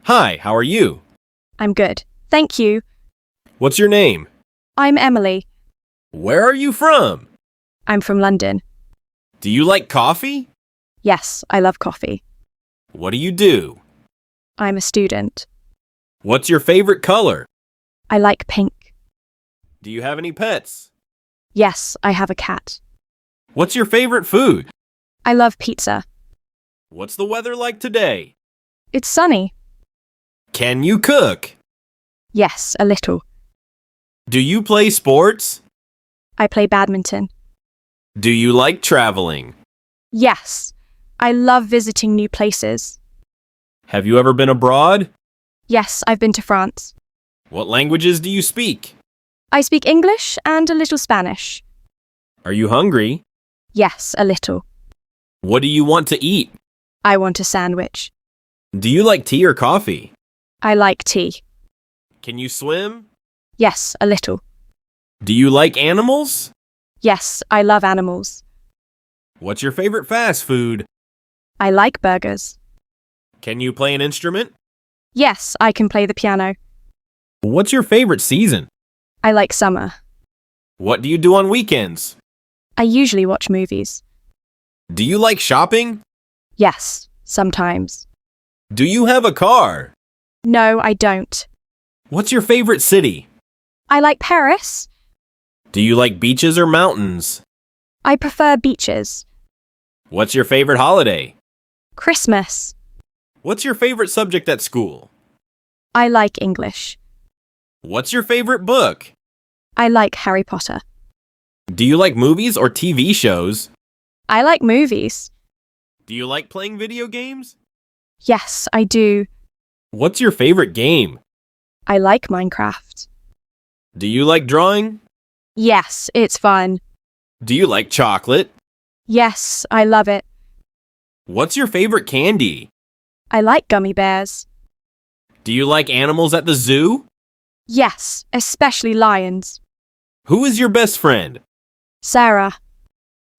Hi, how are you? I'm good. Thank you. What's your name? I'm Emily. Where are you from? I'm from London. Do you like coffee? Yes, I love coffee. What do you do? I'm a student. What's your favorite color? I like pink. Do you have any pets? Yes, I have a cat. What's your favorite food? I love pizza. What's the weather like today? It's sunny. Can you cook? Yes, a little. Do you play sports? I play badminton. Do you like traveling? Yes, I love visiting new places. Have you ever been abroad? Yes, I've been to France. What languages do you speak? I speak English and a little Spanish. Are you hungry? Yes, a little. What do you want to eat? I want a sandwich. Do you like tea or coffee? I like tea. Can you swim? Yes, a little. Do you like animals? Yes, I love animals. What's your favorite fast food? I like burgers. Can you play an instrument? Yes, I can play the piano. What's your favorite season? I like summer. What do you do on weekends? I usually watch movies. Do you like shopping? Yes, sometimes. Do you have a car? No, I don't. What's your favorite city? I like Paris. Do you like beaches or mountains? I prefer beaches. What's your favorite holiday? Christmas. What's your favorite subject at school? I like English. What's your favorite book? I like Harry Potter. Do you like movies or TV shows? I like movies. Do you like playing video games? Yes, I do. What's your favorite game? I like Minecraft. Do you like drawing? Yes, it's fun. Do you like chocolate? Yes, I love it. What's your favorite candy? I like gummy bears. Do you like animals at the zoo? Yes, especially lions. Who is your best friend? Sarah.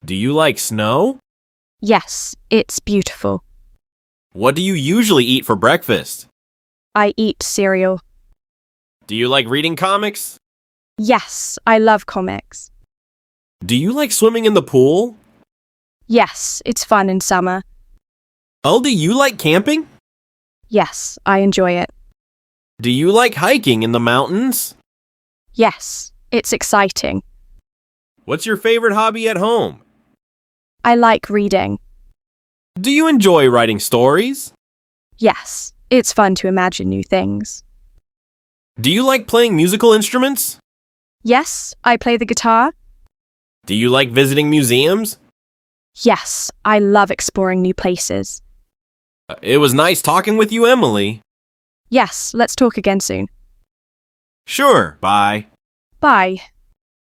Do you like snow? Yes, it's beautiful. What do you usually eat for breakfast? I eat cereal. Do you like reading comics? Yes, I love comics. Do you like swimming in the pool? Yes, it's fun in summer. Oh, do you like camping? Yes, I enjoy it. Do you like hiking in the mountains? Yes, it's exciting. What's your favorite hobby at home? I like reading. Do you enjoy writing stories? Yes, it's fun to imagine new things. Do you like playing musical instruments? Yes, I play the guitar. Do you like visiting museums? Yes, I love exploring new places. It was nice talking with you, Emily. Yes, let's talk again soon. Sure, bye. Bye.